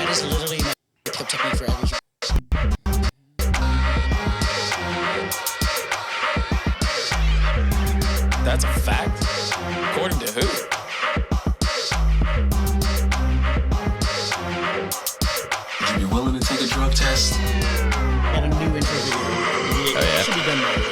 That is literally my tip technique for every. That's a fact? According to who? Would you be willing to take a drug test? Got a new intro video. Oh, yeah? Should be done now.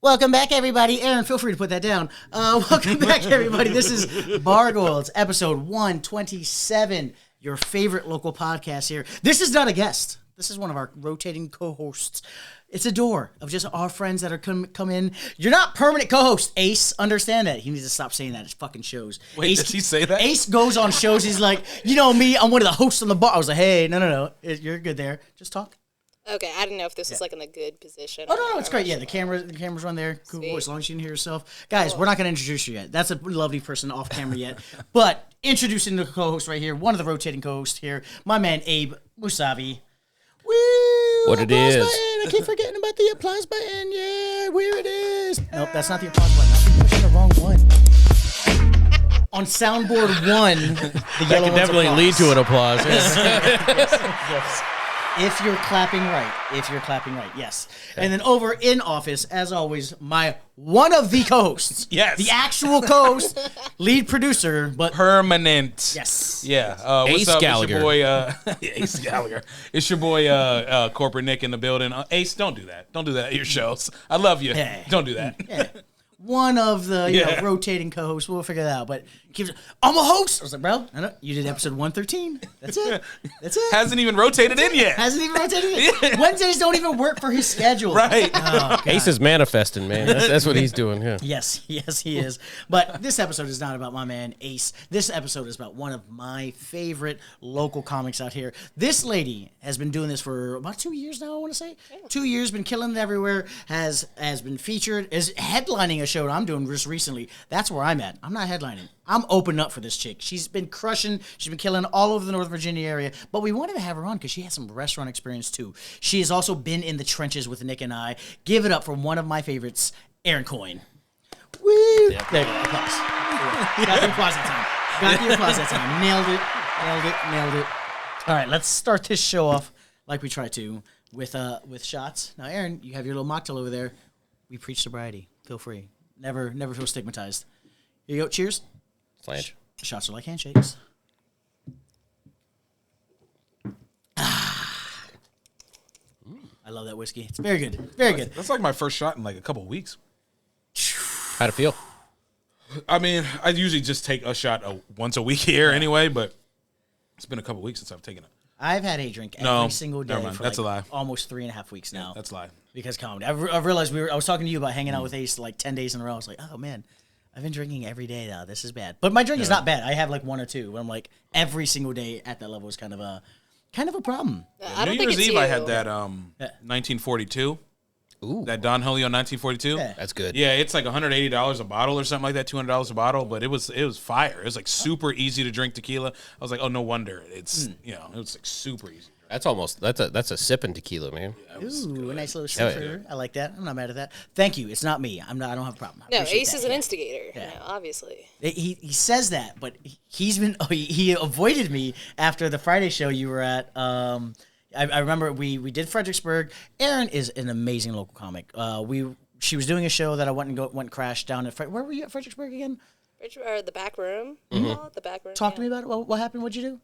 Welcome back, everybody. Erin, feel free to put that down. Welcome back, everybody. This is Bargoyles, episode 127, your favorite local podcast here. This is not a guest. This is one of our rotating co-hosts. It's a door of just our friends that are come in. You're not permanent co-host, Ace. Understand that. He needs to stop saying that. It fucking shows. Wait, Ace, does he say that? Ace goes on shows. He's like, you know me. I'm one of the hosts on the bar. I was like, hey, no. You're good there. Just talk. Okay, I didn't know if this was like in a good position. Oh no, it's great. Yeah, the camera's run there. Cool. Sweet. As long as you can hear yourself, guys. We're not gonna introduce you yet. That's a lovely person off camera yet. But introducing the co-host right here, one of the rotating co-hosts here, my man Abe Musavi. Woo! What it applause is. button. I keep forgetting about the applause button. Yeah, where it is. Nope, that's not the applause button. I keep pushing the wrong one. On soundboard 1, the yellow That could definitely lead to an applause. yes. If you're clapping right, yes. Okay. And then over in office, as always, one of the co-hosts. Yes. The actual co-host, lead producer, but Permanent. yes. Yeah. What's Ace up? Gallagher. It's your boy, Ace Gallagher. It's your boy, Corporate Nick in the building. Ace, don't do that. Don't do that at your shows. I love you. Hey. Don't do that. Yeah. One of the rotating co-hosts. We'll figure that out. But I'm a host. I was like, bro, I know, you did episode 113. That's it. Hasn't even rotated in yet. Hasn't even rotated yet. Wednesdays don't even work for his schedule. Right. Oh, Ace is manifesting, man. That's what he's doing. Yeah. Yes, he is. But this episode is not about my man Ace. This episode is about one of my favorite local comics out here. This lady has been doing this for about 2 years now, I want to say. 2 years, been killing it everywhere, has been featured, is headlining a show that I'm doing just recently. That's where I'm at. I'm not headlining. I'm open up for this chick. She's been crushing. She's been killing all over the Northern Virginia area. But we wanted to have her on because she has some restaurant experience too. She has also been in the trenches with Nick and I. Give it up for one of my favorites, Erin Coyne. Woo! Yep. There you go. Applause. Got the applause that time. Nailed it. All right, let's start this show off like we try to with shots. Now, Erin, you have your little mocktail over there. We preach sobriety. Feel free. Never feel stigmatized. Here you go. Cheers. Slange. Shots are like handshakes. I love that whiskey. It's very good. Very good. That's like my first shot in like a couple of weeks. How'd it feel? I mean, I usually just take a shot once a week here anyway, but it's been a couple of weeks since I've taken it. I've had a drink every single day for that's a lie. Almost 3.5 weeks now. That's a lie. Because comedy. I've realized I was talking to you about hanging out with Ace like 10 days in a row. I was like, oh man, I've been drinking every day now. This is bad. But my drink is not bad. I have like one or two. But I'm like every single day at that level is kind of a problem. I don't New think Year's it's Eve, you. I had that 1942. Ooh. That Don Julio 1942. Yeah. That's good. Yeah, it's like $180 a bottle or something like that, $200 a bottle, but it was fire. It was like super easy to drink tequila. I was like, oh, no wonder. It's it was like super easy. That's a sipping tequila, man. Ooh, a nice little Hell sniffer. I like that. I'm not mad at that. Thank you. It's not me. I don't have a problem. I No, appreciate Ace that. is an instigator, obviously. He says that, but he avoided me after the Friday show you were at. I remember we did Fredericksburg. Erin is an amazing local comic. She was doing a show that I went and crashed down at where were you at Fredericksburg again? The back room. The back room. Talk to me about it. What happened? What'd you do?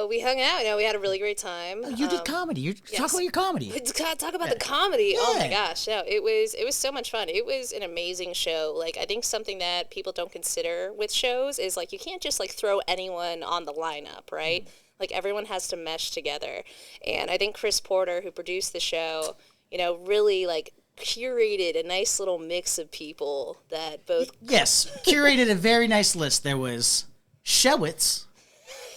We hung out. We had a really great time. You did comedy. Talk about your comedy. Talk about the comedy. Yeah. Oh my gosh, no, it was so much fun. It was an amazing show. Like, I think something that people don't consider with shows is like you can't just like throw anyone on the lineup, right? Like everyone has to mesh together. And I think Chris Porter, who produced the show, really like curated a nice little mix of people that both curated a very nice list. There was Shewitz.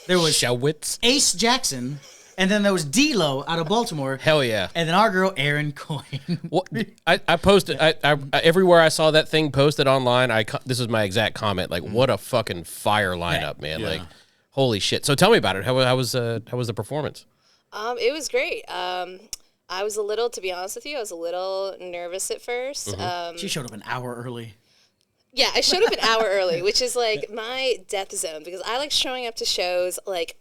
There was Shewitz. Ace Jackson, and then there was D-Lo out of Baltimore. Hell yeah. And then our girl, Erin Coyne. What, I posted, I everywhere I saw that thing posted online, this is my exact comment, like, what a fucking fire lineup, man. Like, holy shit. So tell me about it. How was the performance? It was great. I was a little, to be honest with you, I was a little nervous at first. She showed up an hour early. Yeah, I showed up an hour early, which is like my death zone because I like showing up to shows like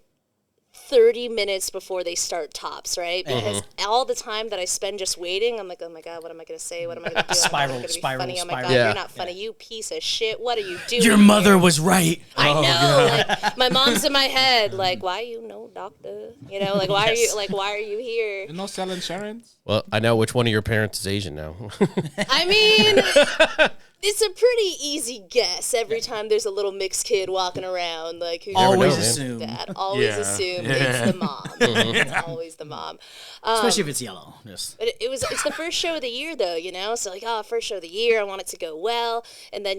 30 minutes before they start tops, right? Because all the time that I spend just waiting, I'm like, oh my God, what am I going to say? What am I going to do? Spiral, am I gonna be spiral, funny? Oh my spiral. God, Yeah. you're not funny. You piece of shit. What are you doing? Your mother here? was right. I know. Like, my mom's in my head. Like, why you no doctor? You know, like why are you here? You no sell insurance? Well, I know which one of your parents is Asian now. I mean, it's a pretty easy guess every time there's a little mixed kid walking around. Like, who's never Always know, man. assume. that? Always Yeah. assume Yeah. it's the mom. It's always the mom. Especially if it's yellow. Just. But it's the first show of the year though, you know? So like, first show of the year, I want it to go well. And then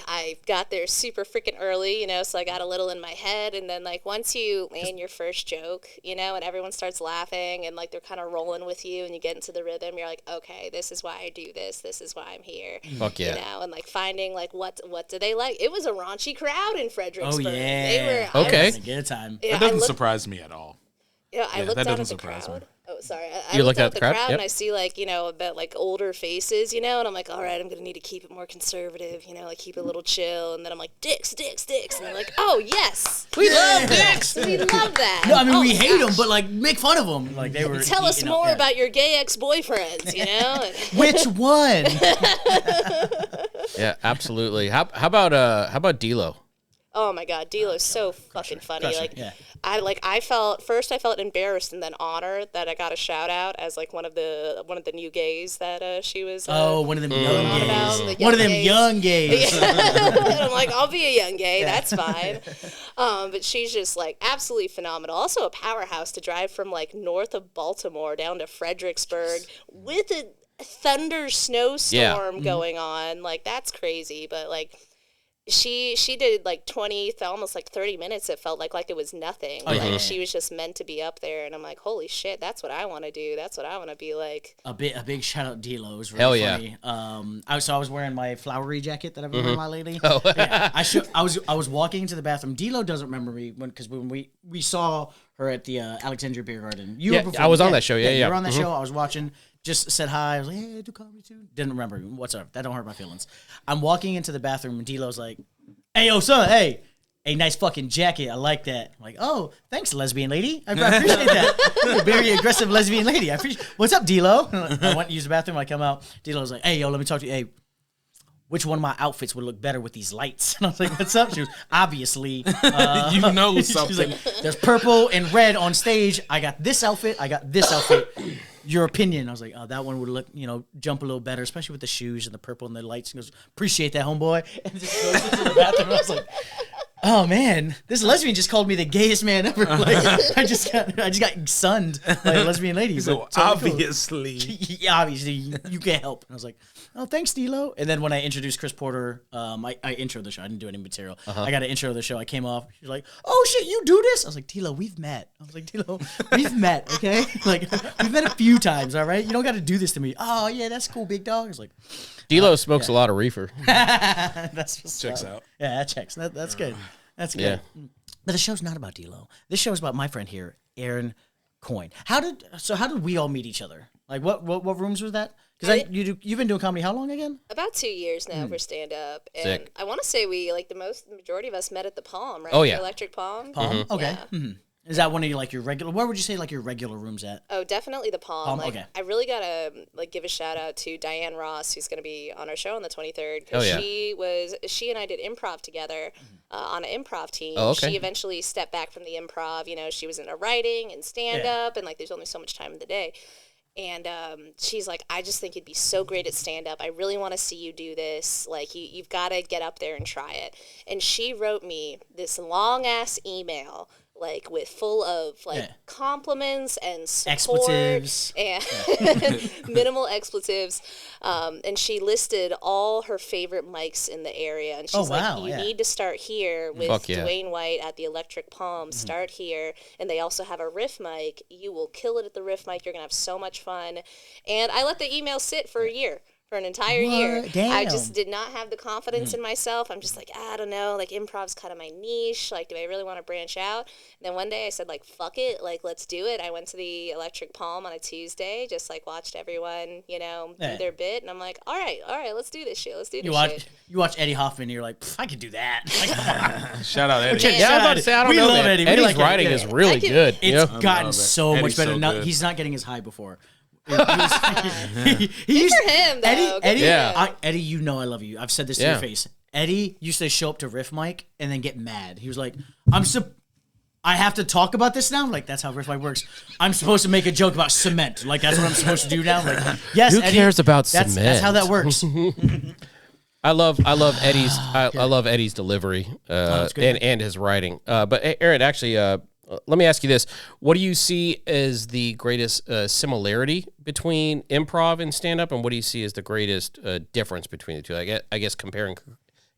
I got there super freaking early, you know, so I got a little in my head. And then like once you land your first joke, you know, and everyone starts laughing and like they're kind of rolling with you and you get into the rhythm, you're like, okay, this is why I do this. This is why I'm here. Fuck yeah. You know, and like finding like what do they like? It was a raunchy crowd in Fredericksburg. Oh, yeah. They were Okay. Having a good time. Yeah, That doesn't surprise me at all. I Yeah, looked that out doesn't at the surprise crowd. me. Oh, sorry. You looked looked at the crowd? Yep. and I see like, you know, about like older faces, you know, and I'm like, all right, I'm gonna need to keep it more conservative, you know, like keep it a little chill. And then I'm like, dicks, and they're like, oh yes, We love dicks. we love that. No, I mean, Oh we my hate gosh. them, but like, make fun of them. Like, they were. Tell us eating up, more yeah. about your gay ex-boyfriends, you know. Which one? Yeah, absolutely. How about D'Lo? Oh my God, D'Lo's so fucking funny. Crusher, Like, yeah. I felt embarrassed and then honored that I got a shout out as like one of the new gays that she was. One of them young on about, gays. the One of them gays. young gays. And I'm like, I'll be a young gay. That's fine. But she's just like absolutely phenomenal. Also a powerhouse to drive from like north of Baltimore down to Fredericksburg with a thunder snowstorm going on. Like that's crazy. But like she did like 20, almost like 30 minutes. It felt like it was nothing. Like she was just meant to be up there. And I'm like, holy shit, that's what I want to do. That's what I want to be like. A big shout out D'Lo. It was really Hell yeah. funny. I was wearing my flowery jacket that I've been wearing my lady. Oh. Yeah, I was walking into the bathroom. D'Lo doesn't remember me because when we saw her at the Alexandria Beer Garden. Yeah, before- I was on that show. Yeah, You yeah. were on that show. I was watching. Just said hi. I was like, hey, I do comedy too. Didn't remember. What's up? That don't hurt my feelings. I'm walking into the bathroom and D'Lo's like, hey, yo, son, hey, nice fucking jacket. I like that. I'm like, oh, thanks, lesbian lady. I appreciate that. You're a very aggressive lesbian lady. I appreciate. What's up, D'Lo? I went to use the bathroom. I come out. D'Lo's like, hey, yo, let me talk to you. Hey, which one of my outfits would look better with these lights? And I was like, what's up? She was obviously, You know she's something. like, there's purple and red on stage. I got this outfit. I got this outfit. Your opinion. I was like, oh, that one would look, jump a little better, especially with the shoes and the purple and the lights. He goes, appreciate that, homeboy. And just goes into the bathroom. I was like, oh man, this lesbian just called me the gayest man ever. Like, I just got sunned by a lesbian lady. So But totally cool. obviously. Yeah, obviously you can't help. And I was like, oh, thanks, D'Lo. And then when I introduced Chris Porter, I introed the show. I didn't do any material. I got an intro of the show. I came off. She's like, oh shit, you do this? I was like, D'Lo, we've met. I was like, D'Lo, we've met, okay? Like, we've met a few times, all right? You don't got to do this to me. Oh yeah, that's cool, big dog. I was like, D'Lo smokes a lot of reefer. that's what's Checks up. out. Yeah, that checks. That's good. That's good. Yeah. But the show's not about D'Lo. This show is about my friend here, Erin Coyne. How did we all meet each other? Like what rooms was that? Because you've been doing comedy how long again? About 2 years now for stand up, and Sick. I want to say we like the majority of us met at the Palm, right? Oh, yeah. The Electric Palm. Palm. Okay. Yeah. Is that one of your regular? Where would you say like your regular rooms at? Oh, definitely the Palm. Palm, Like, okay. I really gotta give a shout out to Diane Ross, who's gonna be on our show on the 23rd. Oh, yeah. She and I did improv together on an improv team. Oh, okay. She eventually stepped back from the improv. You know, she was into writing and stand up, and like there's only so much time in the day. And she's like, I just think you'd be so great at stand-up. I really want to see you do this. Like, you've got to get up there and try it. And she wrote me this long-ass email, like, with full of, like, compliments and support. Expletives. And minimal expletives. And she listed all her favorite mics in the area. And she's wow, like, you need to start here with Fuck yeah. Dwayne White at the Electric Palm. Start here. And they also have a riff mic. You will kill it at the riff mic. You're going to have so much fun. And I let the email sit for a year. for an entire year. Damn. I just did not have the confidence in myself. I'm just like, I don't know, like improv's kind of my niche. Like, do I really want to branch out? And then one day I said, like, fuck it, like, let's do it. I went to the Electric Palm on a Tuesday, just like watched everyone, do their bit, and I'm like, all right, let's do this shit. Let's do this shit. You watch Eddie Hoffman, and you're like, I could do that. Like, Shout out Eddie. Yeah, I was about to say, I don't We know, love man. Eddie. We Eddie's like writing Eddie. is really good. It's I gotten love it. so much Eddie's better. so Now good. he's not getting his high before. He Good for him, though. Eddie, Yeah. Eddie, I love you. I've said this to your face. Eddie used to show up to Riff Mike and then get mad. He was like, I have to talk about this now? Like, that's how Riff Mike works. I'm supposed to make a joke about cement. Like, that's what I'm supposed to do now? Like, yes, Who Eddie, cares about that's cement? how that works. I love Eddie's I love Eddie's delivery and his writing. But Erin, actually, let me ask you this: what do you see as the greatest similarity between improv and stand up, and what do you see as the greatest difference between the two? I guess compare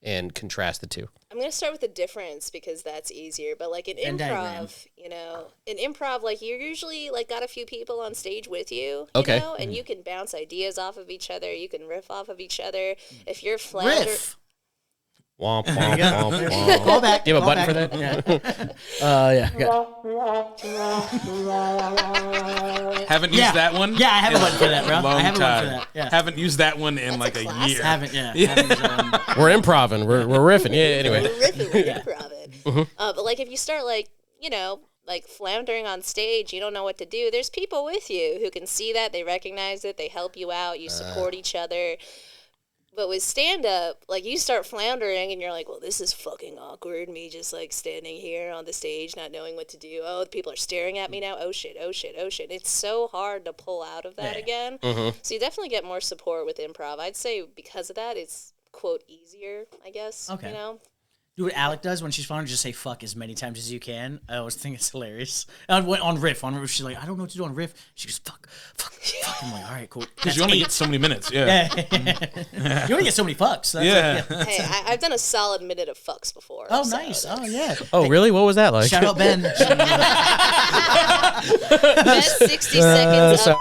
and contrast the two. I'm going to start with the difference because that's easier. But like in improv, like you're usually like got a few people on stage with you, Okay. and you can bounce ideas off of each other. You can riff off of each other. If you're flounder, Riff. Womp, womp, womp, womp. Call back. Do you have a call button for back. that? Yeah. Haven't used that one? Yeah, I have a button for that, bro. Long I have a button time. for that. Yeah. Haven't used that one in That's like a a classic. year. Haven't used that one. We're improving. We're riffing. Yeah. Anyway. we're riffing, we're improv. But like if you start like like floundering on stage, you don't know what to do. There's people with you who can see that, they recognize it, they help you out, you support each other. But with stand-up, like, you start floundering, and you're like, well, this is fucking awkward, me just, like, standing here on the stage, not knowing what to do. Oh, people are staring at me now. Oh, shit. It's so hard to pull out of that again. So you definitely get more support with improv. I'd say because of that, it's, quote, easier, I guess, Okay. you know? Do what Alec does when she's fun, just say fuck as many times as you can. I always think it's hilarious. On riff, she's like, I don't know what to do on riff. She goes, fuck. I'm like, all right, cool. Because you only get so many minutes. Yeah. You only get so many fucks. So that's like, Hey, I've done a solid minute of fucks before. Oh, so nice. that's- Oh, yeah. Oh, really? What was that like? Shout out Ben. Best 60 seconds of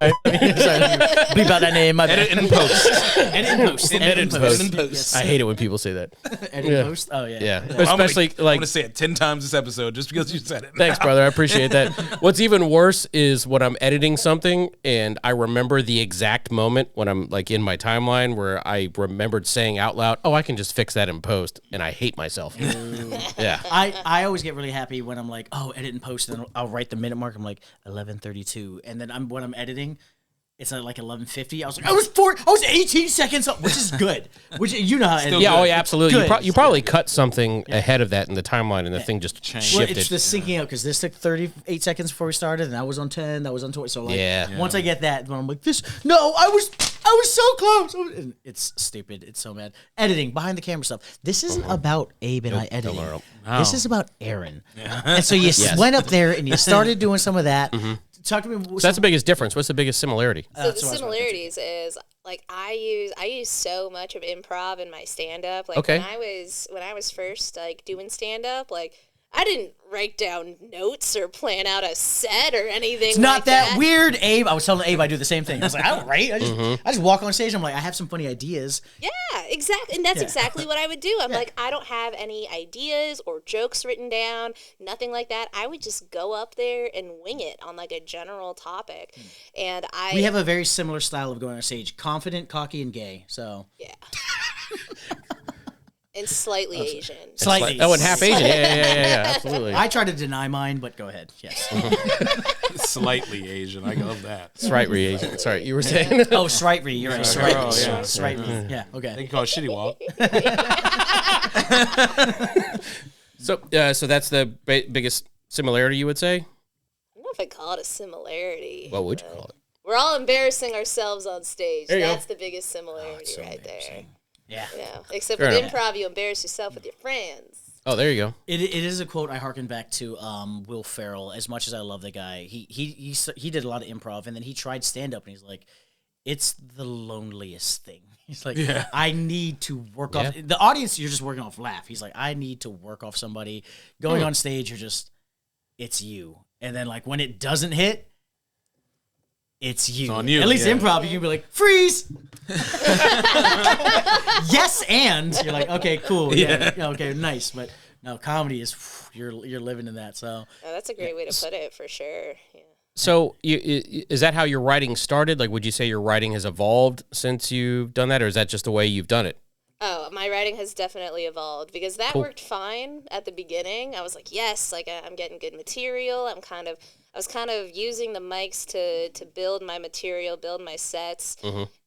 Bleep out that name. My bad. Edit and post. Edit and post. Edit and post. Yes. I hate it when people say that. Edit and post. Oh, yeah. Yeah, I'm especially gonna like. say it 10 times this episode just because you said it. Thanks, brother. I appreciate that. What's even worse is when I'm editing something and I remember the exact moment when I'm like in my timeline where I remembered saying out loud, "Oh, I can just fix that in post," and I hate myself. Yeah. I always get really happy when I'm like, oh, edit and post, and I'll write the minute mark. I'm like 11:32, and then when I'm editing, it's at like 11:50. I was like, I was 18 seconds up, which is good. Which you know how editing. Yeah, oh yeah, absolutely. Good. You probably cut something ahead of that in the timeline, and the thing just Well, shifted. it's the syncing out because this took 38 seconds before we started, and that was on 10. That was on 20. So like, Yeah. once I get that, then I'm like, this. No, I was so close. And it's stupid. It's so mad. Editing behind the camera stuff. This isn't about Abe and I editing. This is about Erin. And so you went up there and you started doing some of that. Talk to me. So that's the biggest difference. What's the biggest similarity? So the similarities is like I use so much of improv in my stand up. Like Okay. when I was first like doing stand up, like I didn't write down notes or plan out a set or anything. It's not like that weird, Abe. I was telling Abe I do the same thing. I was like, I don't write. I just walk on stage. I'm like, I have some funny ideas. Yeah, exactly. And that's exactly what I would do. I'm like, I don't have any ideas or jokes written down, nothing like that. I would just go up there and wing it on like a general topic. And We have a very similar style of going on stage: confident, cocky, and gay. So yeah. And slightly Asian. slightly. Oh, and half Asian. Yeah, absolutely. I try to deny mine, but go ahead. Yes. Slightly Asian. I love that. That's right, Asian. Sorry, you were saying. Oh, Srightry. You're right. Sorry. Srightry. Oh, yeah. Srightry. Yeah. They Okay. can call it Shitty Walk. So that's the biggest similarity you would say? I don't know if I call it a similarity. What would you call it? We're all embarrassing ourselves on stage. There you That's go. the biggest similarity right there. Yeah. Yeah. Except Fair with enough. improv, you embarrass yourself with your friends. Oh, there you go. It is a quote I harken back to Will Ferrell. As much as I love the guy, he did a lot of improv, and then he tried stand up, and he's like, it's the loneliest thing. He's like, I need to work off the audience. You're just working off laugh. He's like, I need to work off somebody. Going on stage, you're just, it's you. And then like when it doesn't hit, it's you. on you, At least yeah. improv, you can be like, freeze. Yes, and you're like, okay, cool. Yeah. Okay, nice. But no, comedy is you're living in that. So that's a great way to put it for sure. Yeah. So is that how your writing started? Like, would you say your writing has evolved since you've done that, or is that just the way you've done it? Oh, my writing has definitely evolved because that worked fine at the beginning. I was like, yes, like I'm getting good material. I was kind of using the mics to build my material, build my sets.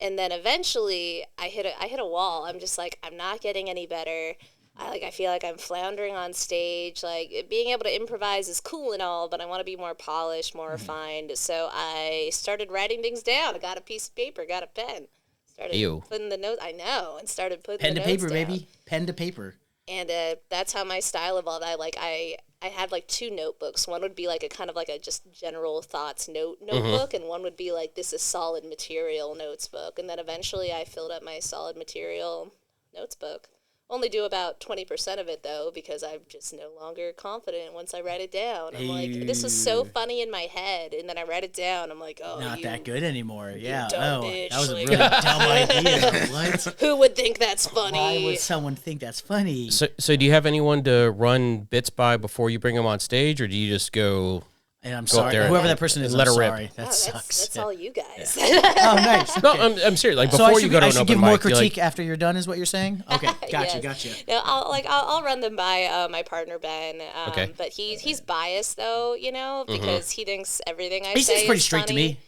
And then eventually I hit a wall. I'm just like, I'm not getting any better. I feel like I'm floundering on stage. Like, being able to improvise is cool and all, but I want to be more polished, more refined. So I started writing things down. I got a piece of paper, got a pen. Started putting the notes. I know, and started putting pen the to notes paper, down. baby. Pen to paper. And that's how my style evolved. I had like 2 notebooks. One would be like a kind of like a just general thoughts notebook, and one would be like this is solid material notes book. And then eventually I filled up my solid material notes book. Only do about 20% of it though, because I'm just no longer confident once I write it down. I'm like, this was so funny in my head, and then I write it down. I'm like, oh, Not that good anymore. Yeah. dumb Oh, bitch, that was a like- really dumb idea. What? who would think that's funny? Why would someone think that's funny? So do you have anyone to run bits by before you bring them on stage, or do you just go? And I'm Go up sorry, there whoever and that person is. let I'm her rip. sorry. That Oh, sucks. that's all you guys. Oh, nice. No, Okay. I'm serious. Like So I before should, you go to I an should open give more mic, you're critique like, after you're done, is what you're saying? Okay, gotcha, Yes. gotcha. No, I'll run them by my partner Ben. Okay. But he's biased though, because he thinks everything I He say seems pretty is straight to funny. me.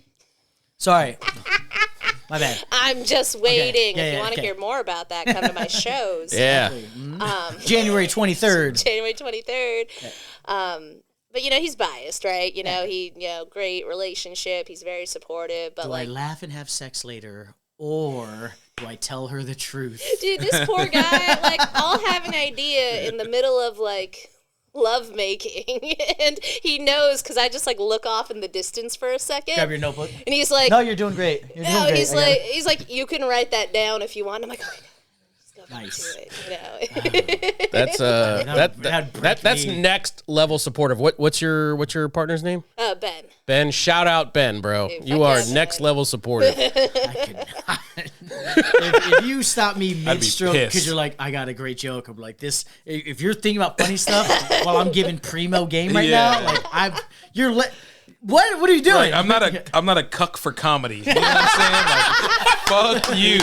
Sorry. My bad. I'm just waiting. Yeah, If you yeah, want to okay. hear more about that, come to my shows. yeah. January 23rd. January 23rd. But he's biased, right? He great relationship. He's very supportive. But Do like, I laugh and have sex later, or do I tell her the truth? dude, this poor guy, like, I'll have an idea in the middle of like love making, and he knows because I just like look off in the distance for a second. Grab your notebook. And he's like, No, you're doing great. You're doing no, great. he's I got it. like, you can write that down if you want. I'm like, oh, just go back Nice. to it, That's That'd break that's me. next level supportive. What's your partner's name? Ben. Ben. Shout out Ben, bro. Dude, You fuck are yeah, next Ben. level supportive. if you stop me be mid-stroke pissed. because you're like, I got a great joke, I'm like, this. If you're thinking about funny stuff while I'm giving primo game right Yeah. now, like what are you doing? Like, I'm not a cuck for comedy. You know what I'm saying? Like, fuck you.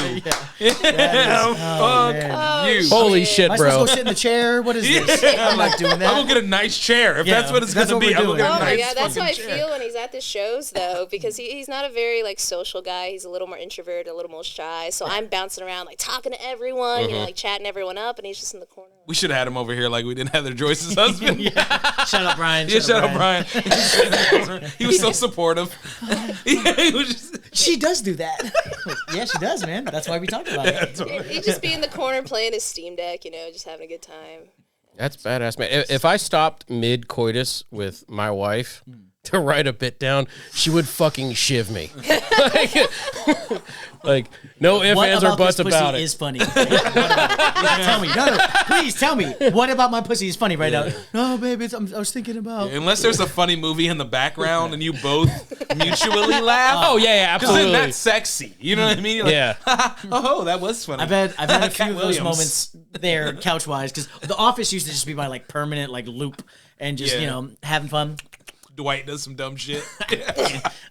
Fuck man. you. Holy shit, Am I supposed to bro. go sit in the chair? What is this? I'm not doing that. I'm gonna get a nice chair. If Yeah, that's what it's that's gonna what be, we're I'm gonna get doing. a Oh my nice god, that's how I fucking chair. feel when he's at the shows though, because he's not a very like social guy. He's a little more introverted, a little more shy. So I'm bouncing around like talking to everyone, like chatting everyone up, and he's just in the corner. We should have had him over here like we didn't have their Joyce's husband. Shut up, Brian. Yeah, shout out Brian. He was so supportive. Yeah, he was just, She does do that. Yeah, she does, man. That's why we talked about it. He'd just be in the corner playing his Steam Deck, just having a good time. That's badass, man. If I stopped mid coitus with my wife to write a bit down, she would fucking shiv me. like no ifs, What ands, or about buts this pussy about it. is funny? What about it? Tell me. No, please tell me. What about my pussy is funny right now? No, baby, I was thinking about. unless there's a funny movie in the background and you both mutually laugh. Oh yeah, Because then absolutely. that's sexy. You know what I mean? You're like, Yeah. oh, that was funny. I've had a few Cat of those Williams. moments there, couch wise, because The Office used to just be my like permanent like loop and just Yeah. having fun. Dwight does some dumb shit.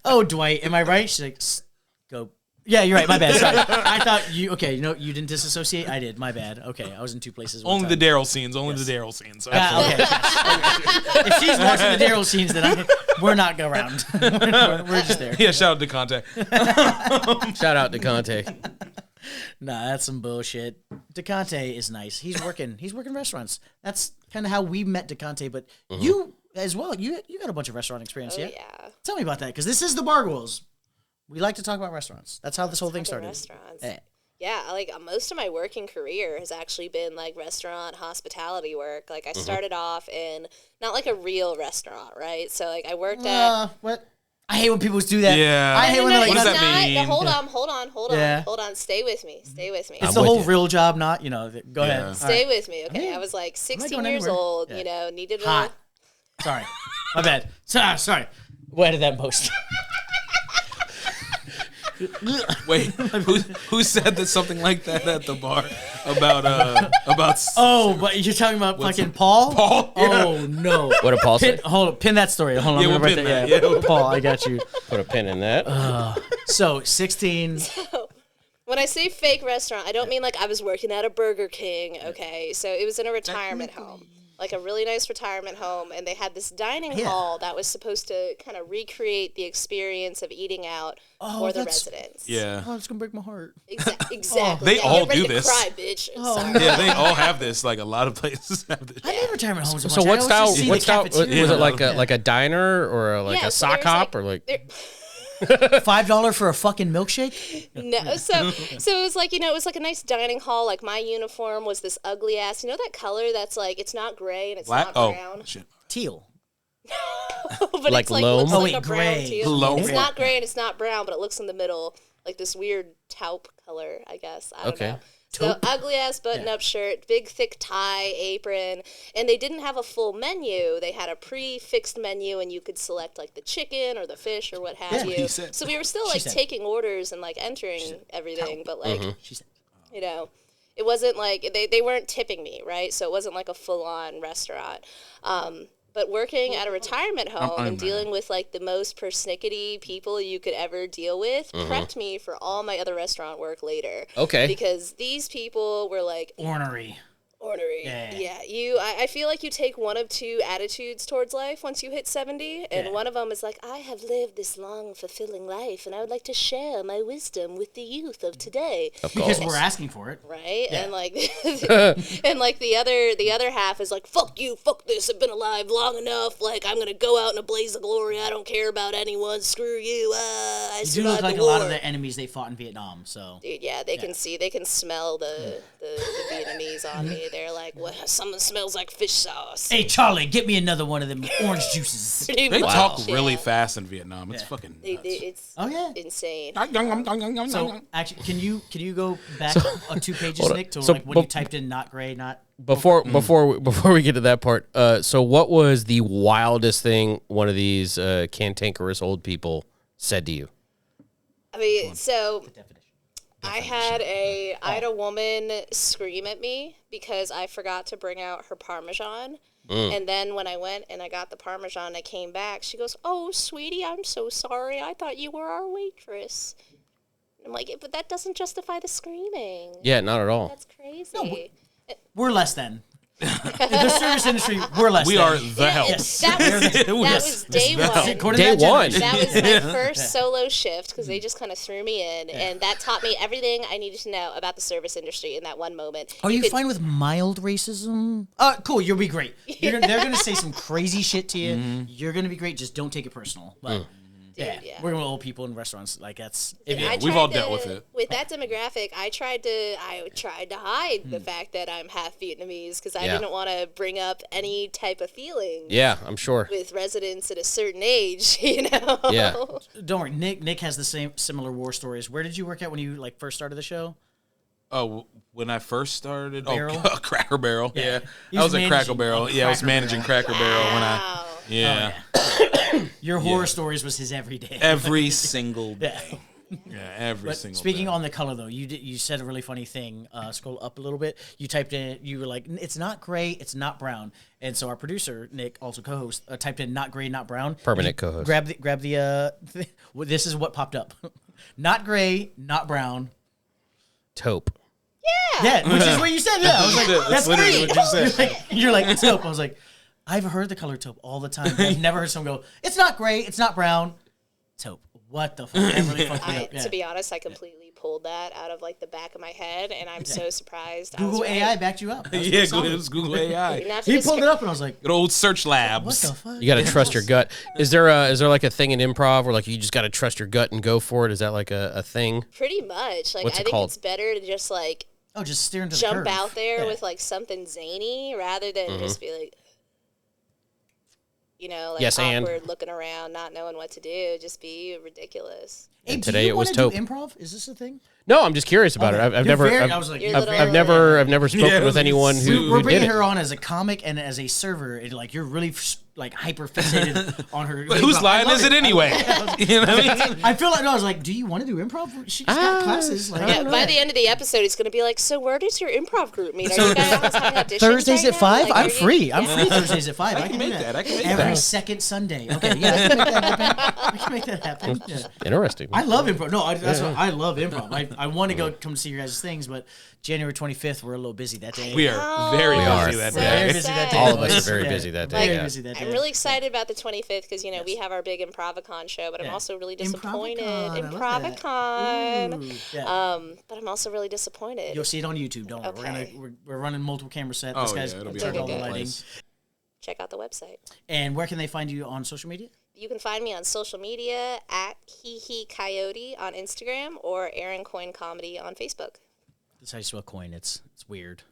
Oh, Dwight, am I right? She's like, go. Yeah, you're right. My bad. Sorry. I thought you. Okay, you didn't disassociate. I did. My bad. Okay, I was in two places. One Only the time. Daryl scenes. Only the Daryl scenes. Okay. If she's watching the Daryl scenes, then we're not go around. we're just there. Yeah, shout out to Contact. Shout out to Conte. Nah, that's some bullshit. DeConte is nice. He's working restaurants. That's kind of how we met DeConte. But you as well. You got a bunch of restaurant experience. Oh Yeah. yeah. Tell me about that, because this is the Bargoyles. We like to talk about restaurants. That's how this whole thing started. Restaurants. Eh. Yeah, like most of my working career has actually been like restaurant hospitality work. Like I started off in not like a real restaurant, right? So like I worked at. What? I hate when people do that. Yeah. I hate when they're like, What does not- that mean? Hold on, Yeah. hold on. Stay with me. It's I'm the with whole you. real job, not Go ahead. All Stay right. with me, okay? Yeah. I was like not 16 going years anywhere. old, Yeah. needed a Hot. Sorry, my bad. Sorry. We'll edit that in post. Wait, who said that something like that at the bar about? Oh, but you're talking about fucking Paul? Paul? Yeah. Oh no. What did Paul say? Hold on, pin that story. Hold on, Yeah, I'm we'll gonna write pin that. that. Yeah, Yeah. Paul, I got you. Put a pin in that. So 16. When I say fake restaurant, I don't mean like I was working at a Burger King, okay? So it was in a retirement home, like a really nice retirement home, and they had this dining hall that was supposed to kind of recreate the experience of eating out for the residents. Yeah. Oh, it's gonna break my heart. Exactly. They Yeah, all get ready do to this. Cry, bitch. Sorry. Yeah, they all have this. Like a lot of places have this. I did retirement homes. So what style? What style? Was cafeteria. it like a diner or like Yeah, a so sock there's, hop like- or like? there- $5 for a fucking milkshake? No, so it was like, it was like a nice dining hall. Like my uniform was this ugly ass, that color that's like, it's not gray and it's Black? not brown. Oh, shit. Teal. But Like it's like loam? looks Oh, like wait, a brown gray. teal. Loam. It's Yeah. not gray and it's not brown, but it looks in the middle, like this weird taupe color, I guess. I don't Okay. know. So ugly ass button up shirt, big thick tie, apron, and they didn't have a full menu. They had a pre-fixed menu, and you could select like the chicken or the fish or what have you. he said. So we were still like said. taking orders and like entering everything, but like She said. it wasn't like they weren't tipping me, right? So it wasn't like a full-on restaurant. But working at a retirement home and dealing with like the most persnickety people you could ever deal with prepped me for all my other restaurant work later. Okay. Because these people were like Ornery. ornery. Yeah. I feel like you take one of two attitudes towards life once you hit 70, and one of them is like, I have lived this long, fulfilling life, and I would like to share my wisdom with the youth of today. Because we're asking for it. Right? Yeah. And like and like the other half is like, fuck you, fuck this, I've been alive long enough, like I'm gonna go out in a blaze of glory, I don't care about anyone, screw you, I You do survived look like the a war. lot of the enemies they fought in Vietnam, so. Dude, yeah, they can see, they can smell the Vietnamese on me. They're like, well, someone smells like fish sauce. Hey, Charlie, get me another one of them orange juices. They talk really fast in Vietnam. It's fucking nuts. It's Oh, yeah. insane. So, actually, can you go back 2 pages, Nick, to so like when you typed in not gray, not... Before we get to that part, so what was the wildest thing one of these cantankerous old people said to you? I mean, so I had a woman scream at me because I forgot to bring out her Parmesan. And then when I went and I got the Parmesan, I came back. She goes, "Oh, sweetie, I'm so sorry. I thought you were our waitress." I'm like, but that doesn't justify the screaming. Yeah, not at all. That's crazy. We're less than. In the service industry, we're less We than. are the help. That was day one. According to Day that one. generation. That was my first solo shift because they just kind of threw me in, and that taught me everything I needed to know about the service industry in that one moment. Are you could- fine with mild racism? Cool. You'll be great. They're going to say some crazy shit to you. You're going to be great. Just don't take it personal. But yeah, we're going to old people in restaurants. Like that's. I we've all tried dealt with it. With that demographic, I tried to hide the fact that I'm half Vietnamese because I Yeah. didn't want to bring up any type of feeling Yeah, I'm sure. with residents at a certain age. You know. Yeah. Don't worry. Nick has the similar war stories. Where did you work at when you like first started the show? Oh, when I first started, Barrel? Cracker Barrel. Yeah, He I was was at Cracker managing Barrel. Yeah, I was Cracker managing Barrel. Cracker Barrel when I. Wow. Yeah, Your horror stories was his everyday. every single day. Yeah, every But single. speaking day. on the color though, you said a really funny thing. Scroll up a little bit. You typed in. You were like, it's not gray, it's not brown. And so our producer Nick, also co-host, typed in not gray, not brown. Permanent co-host. Grab the. Well, this is what popped up. Not gray, not brown. Taupe. Yeah, which is what you said. Yeah, I was like, That's that's literally great. what you said. You're like it's taupe. I was like, I've heard the color taupe all the time. But I've never heard someone go, it's not gray, it's not brown. Taupe. What the fuck? That really fucked me up. Yeah. To be honest, I completely pulled that out of like the back of my head, and I'm so surprised. I Google was right. AI backed you up. That was Yeah, pretty solid. it was Google AI. Not to He discra- pulled it up and I was like, Good old search what labs. the fuck? You got to trust your gut. Is there like a thing in improv where like you just got to trust your gut and go for it? Is that like a thing? Pretty much. Like What's I it think called? it's better to just like Oh, just steer into the jump curve. out there Yeah. with like something zany rather than just be like, like Yes, and. awkward, looking around, not knowing what to do. Just be ridiculous. Hey, And do today you it was wanna do taupe. improv? Is this a thing? No, I'm just curious about it. I've never, I was like, I've never spoken with anyone who we're did bringing it. her on as a comic and as a server. And like you're really like hyper fixated on her. But whose line is it anyway? You know what I mean? I feel like I was like, do you want to do improv? She's got classes. Like, Yeah, by the end of the episode, it's going to be like, so where does your improv group meet? Are So you guys having auditions Thursdays right at now? 5? Like, I'm are you- free. I'm Yeah. free Thursdays at 5. I can make do that. I can make Every that. second Sunday. Okay, yeah, I can make that happen. I can make that happen. Yeah. Interesting. I love improv. No, that's what I love improv. I want to come see your guys' things, but January 25th, we're a little busy that day. We are very busy that so day. Very busy that day. All of us boys. are very Yeah. busy that day. Very yeah. busy that day. I'm really excited about the 25th because, we have our big Improvicon show, but I'm also really disappointed. Improvicon, I love that. Improvicon. Ooh, yeah. But I'm also really disappointed. You'll see it on YouTube. Don't worry. Okay. We're running multiple camera set. Oh, This guy's yeah, it'll be turned all all the over the lighting. place. Check out the website. And where can they find you on social media? You can find me on social media at Coyote on Instagram or Erin Coyne Comedy on Facebook. That's how you spell coin. It's weird.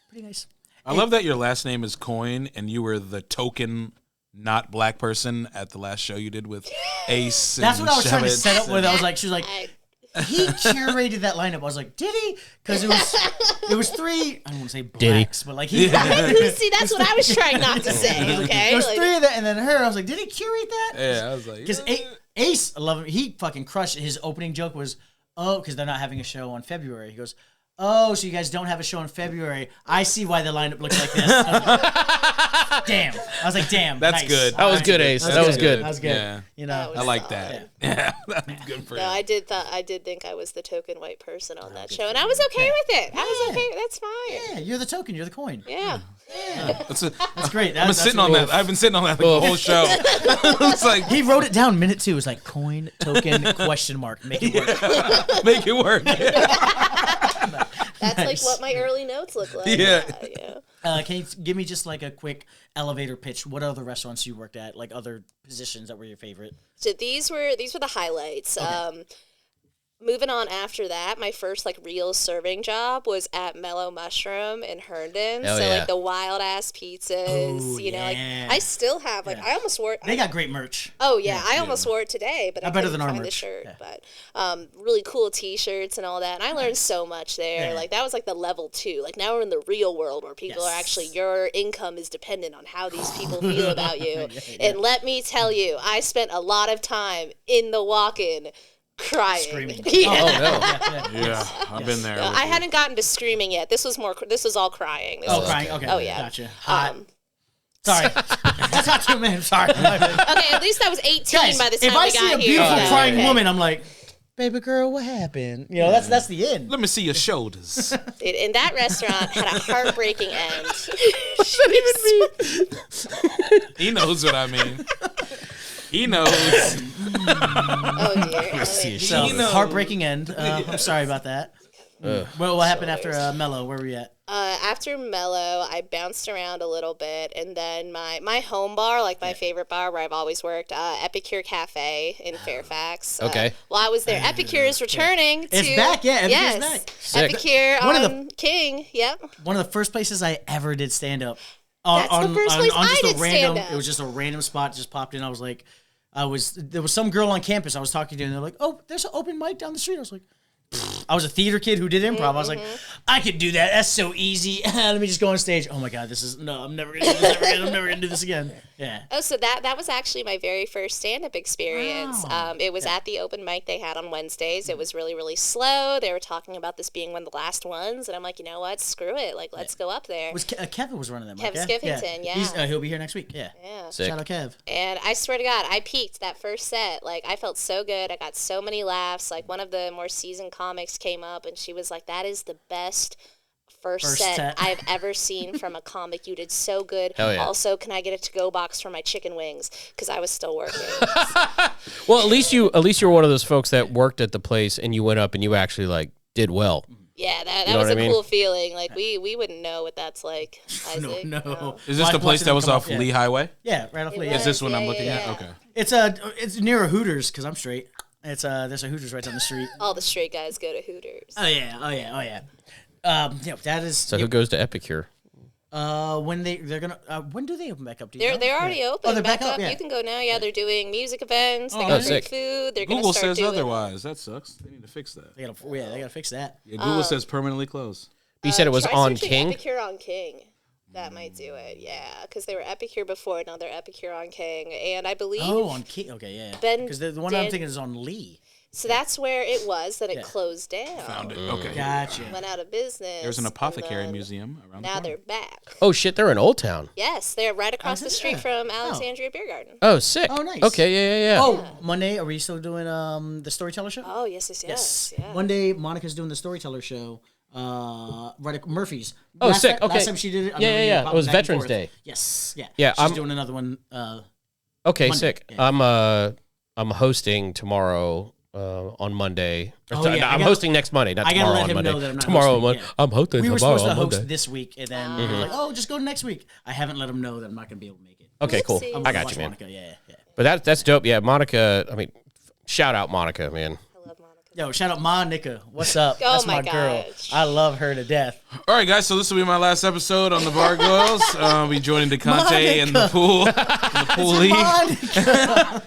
Pretty nice. I love that your last name is Coyne, and you were the token not black person at the last show you did with Ace. That's and what I was trying to Shavitz set up with. and- I was like, she was like, he curated that lineup. I was like, did he? Because it was three. I don't want to say blacks, but like he. See, that's what I was trying not to say, okay? There was Like- three of that, and then her. I was like, did he curate that? Yeah, I was like, Because Ace, I love him. He fucking crushed it. His opening joke was, because they're not having a show on February. He goes, oh, so you guys don't have a show in February. I see why the lineup looks like this. Damn. I was like, damn. That's nice. good. That was good, Ace. That was good. That was good. Yeah. You know. I like that. Yeah, that's good for No, you. I did think I was the token white person on that show, and I was okay with it. I was okay. That's fine. Yeah, you're the token. You're the coin. Yeah. That's great. I've been sitting on that. I've been sitting on that the whole show. It's like, He wrote it down. Minute 2 was like coin, token, question mark. Make it work. make it work. That's Nice. like what my early notes look like. Yeah. Can you give me just like a quick elevator pitch? What other restaurants you worked at? Like other positions that were your favorite? So these were the highlights. Moving on after that, my first like real serving job was at Mellow Mushroom in Herndon. Hell so yeah. like the wild ass pizzas, Ooh, like yeah. I still have like I almost wore it. They got great merch. Oh yeah, I almost wore it today, but I better couldn't than our find the merch. shirt. Yeah. But really cool T-shirts and all that, and I learned so much there. Yeah. Like that was like the level 2. Like now we're in the real world where people are Yes. actually your income is dependent on how these people feel about you. And let me tell you, I spent a lot of time in the walk-in crying. Screaming. Yeah. Oh, no. Yeah, I've been there. I hadn't gotten to screaming yet. This was all crying. This Oh, was- crying. Okay. Oh, yeah. Gotcha. Hot. Um, Sorry. That's not too many. Sorry. okay, at least I was 18 Guys, by the time if I we see got a here. beautiful so, crying okay. woman, I'm like, baby girl, what happened? You know, that's the end. Let me see your shoulders. And that restaurant had a heartbreaking end. He knows what I mean. He knows. Oh dear. So, She knows. heartbreaking end. I'm sorry about that. Well, what happened after Mellow? Where were we at? After Mellow, I bounced around a little bit, and then my home bar, like my favorite bar where I've always worked, Epicure Cafe in Fairfax. Okay. While I was there, Epicure is returning. It's back, yeah, Epicure's yes. back. Sick. Epicure One of on King. Yep. One of the first places I ever did stand up. That's the first place I just did a random. stand-up. It was just a random spot. Just popped in. I was like, there was some girl on campus I was talking to, and they're like, "Oh, there's an open mic down the street." I was like, I was a theater kid who did improv. I was like, I could do that. That's so easy. Let me just go on stage. Oh my god, I'm never gonna do this ever again. I'm never gonna do this again. Yeah. Oh, so that was actually my very first stand-up experience. Wow. It was at the open mic they had on Wednesdays. It was really, really slow. They were talking about this being one of the last ones, and I'm like, you know what? Screw it. Like, let's go up there. Was Kevin was running that mic? Kev yeah? Skeffington, yeah. He'll be here next week. Yeah. Yeah. Sick. Shout out Kev. And I swear to God, I peaked that first set. Like, I felt so good. I got so many laughs. Like, one of the more seasoned comics came up, and she was like, that is the best first set I've ever seen from a comic. You did so good. Hell yeah. Also, can I get a to-go box for my chicken wings? Because I was still working. Well, at least you're one of those folks that worked at the place and you went up and you actually like did well. Yeah, that know was what a I mean? cool feeling. Like, we wouldn't know what that's like, Isaac. No. Is this the place that was off Yeah. Lee Highway? Yeah, right off Lee. was. Is this one I'm Yeah, looking yeah, at? yeah. Okay. It's near a Hooters because I'm straight. There's a Hooters right down the street. All the straight guys go to Hooters. Oh yeah. That is. So who goes to Epicure? When they're gonna when do they open back up? Do you know? They're already open. Oh, they're back up. Yeah. You can go now. Yeah, they're doing music events. They Oh, got sick. food. They're Google gonna start says doing otherwise. That sucks. They need to fix that. They gotta fix that. Yeah, Google says permanently closed. You said it was try on searching King. Epicure on King. That might do it. Yeah, because they were Epicure before. Now they're Epicure on King, and I believe. Oh, on King. Okay, yeah. Ben Because the one I'm thinking is on Lee. So that's where it was that it closed down. Found it. Okay. Gotcha. Went out of business. There's an and apothecary then museum around the Now corner. they're back. Oh shit, they're in Old Town. Yes, they're right across Oh, the street yeah. from Alexandria Beer Garden. Oh, sick. Oh, nice. Okay, yeah. Oh, Monday, are we still doing the storyteller show? Oh, yes. Yeah. Monday, Monica's doing the storyteller show. Right at Murphy's. Oh, sick. Okay. Last time she did it, I Yeah, remember yeah. you It popping was back and Veterans forth. Day. Yes. Yeah. Yeah, She's I'm- doing another one. Okay, Monday. sick. Yeah. I'm hosting tomorrow on Monday. Oh, yeah, I I'm gotta- hosting next Monday, not I gotta tomorrow let on him Monday. know that I'm not tomorrow hosting, on yeah. I'm hosting We were tomorrow supposed to on host Monday. this week, and then we were like, "Oh, just go next week." I haven't let him know that I'm not gonna be able to make it. Okay, cool. Whoopsies. I'm I gonna got watch you, man. Monica. Yeah. But that's dope. Yeah, Monica. I mean, shout out Monica, man. I love Monica. Yo, shout out Monica. What's up? Oh That's my my girl. gosh. I love her to death. All right, guys. So this will be my last episode on the Bargoyles. I'll be joining DeConte in the pool, in the pool league. Monica.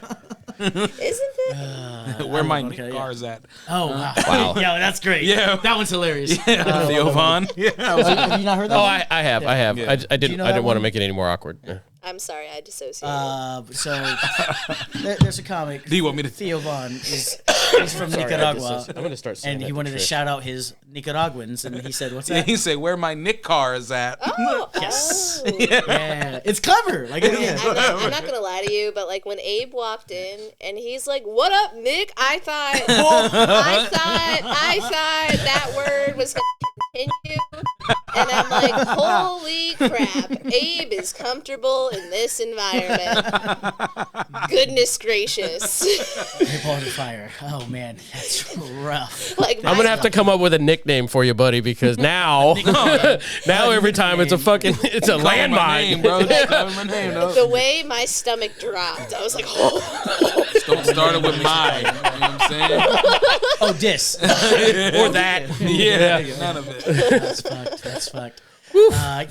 Isn't it? Where my Monica, Nick yeah. car's at. Oh wow. Wow. Yeah, that's great. Yeah. That one's hilarious. Theo Von. Yeah. Have you not heard that? Oh, one? I have. Yeah. I you didn't. know I that didn't want to one? make it any more awkward. I'm sorry, I dissociated. So there's a comic. Do you want me to? Theo Von he's from Nicaragua, I'm gonna start saying and that he to wanted to Trish. shout out his Nicaraguans, and he said, "What's that?" He said, "Where my Nick car is at." Yes. Oh. Yeah, it's clever. Like, yeah. I'm not gonna lie to you, but like when Abe walked in and he's like, "What up, Nick?" I thought that word was gonna continue, and I'm like, "Holy crap! Abe is comfortable in this environment." Goodness gracious! Ball to fire. Oh man, that's rough. Like I'm gonna have to come up with a nickname for you, buddy, because now, now every time it's a fucking, it's a My name, landmine, bro. Just call me my name, though. the way my stomach dropped. I was like, "Oh." Don't start it with mine. You know what I'm saying? Oh, dis. or that. Yeah. None of it. That's fucked. That's fucked.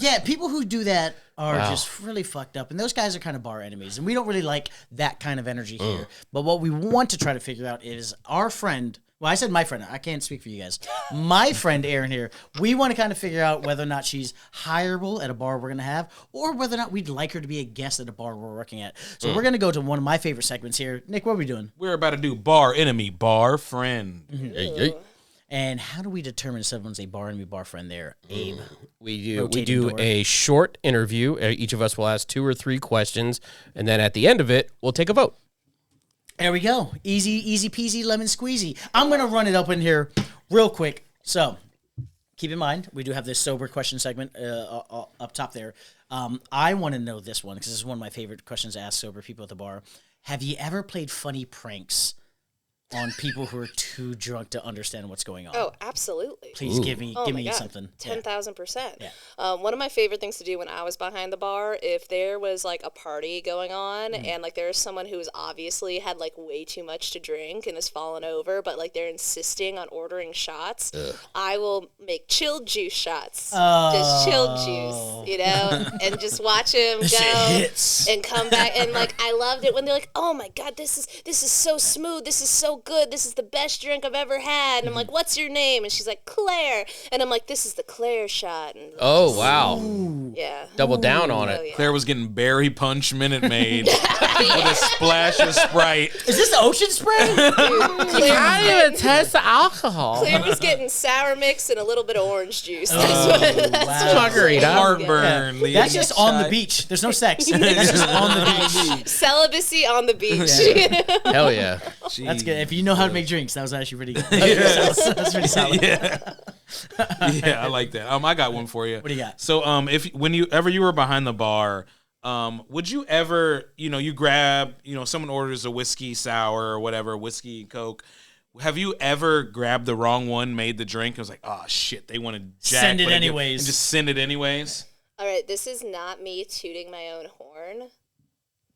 Yeah, people who do that are just really fucked up, and those guys are kind of bar enemies, and we don't really like that kind of energy here. But what we want to try to figure out is our friend. Well, I said my friend. I can't speak for you guys. My friend Erin here. We want to kind of figure out whether or not she's hireable at a bar we're gonna have, or whether or not we'd like her to be a guest at a bar we're working at. So we're gonna go to one of my favorite segments here. Nick, what are we doing? We're about to do bar enemy, bar friend. And how do we determine if someone's a bar enemy, bar friend? There, Abe. We Rotating do door. a short interview. Each of us will ask 2 or 3 questions, and then at the end of it, we'll take a vote. There we go. Easy peasy, lemon squeezy. I'm going to run it up in here real quick. So keep in mind, we do have this sober question segment up top there. I want to know this one because this is one of my favorite questions to ask sober people at the bar. Have you ever played funny pranks on people who are too drunk to understand what's going on? Oh, absolutely. Please give me Oh my God, something. 10,000%. Yeah. One of my favorite things to do when I was behind the bar, if there was like a party going on and like there's someone who's obviously had like way too much to drink and is fallen over, but like they're insisting on ordering shots, I will make chilled juice shots. Just chilled juice, you know, and just watch him This shit go hits. and come back. And like I loved it when they're like, "Oh my God, this is so smooth. This is so good. This is the best drink I've ever had." And I'm like, "What's your name?" And she's like, "Claire." And I'm like, "This is the Claire shot." And Oh, wow. yeah. Double down on Oh, it. yeah. Claire was getting berry punch Minute Maid with a splash of Sprite. Is this the ocean spray? Claire, taste the alcohol. Claire was getting sour mix and a little bit of orange juice. Wow. Margarita. Heartburn. The That's just on the shy- beach. There's no sex. That's just on the beach. Celibacy on the beach. Hell yeah. That's good. If you know how to make drinks, that was actually pretty good. That's pretty solid. Yeah, I like that. I got one for you. What do you got? So, if when you were behind the bar, would you ever, you grab, someone orders a whiskey sour or whatever, whiskey Coke. Have you ever grabbed the wrong one, made the drink, and was like, oh shit, they want to Send it anyways. and just send it anyways? All right, this is not me tooting my own horn.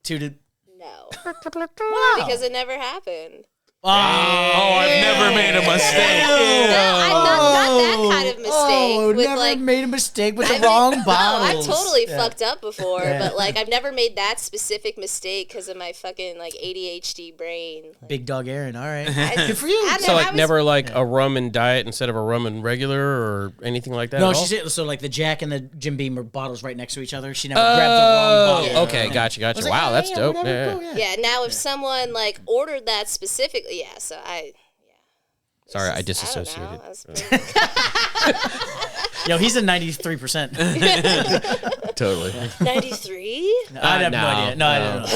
Tooted. No. Wow. Because it never happened. Oh, I've never made a mistake. No, I'm not that kind of mistake. Oh, with, never like, made a mistake with the wrong No, bottles. I've totally fucked up before, but like I've never made that specific mistake because of my fucking like ADHD brain. Big dog Erin. All right. Good for you. So like never like a rum and diet instead of a rum and regular or anything like that. No, at all? she said so. Like the Jack and the Jim Beam are bottles right next to each other. She never grabbed the wrong bottle. Okay, gotcha. I was like, Wow, that's dope. whatever, cool, Yeah. Now if someone like ordered that specifically, so I. Sorry, I I don't disassociated. know. That's pretty- Yo, he's a 93%. Totally. 93? I have no idea. No, I don't know.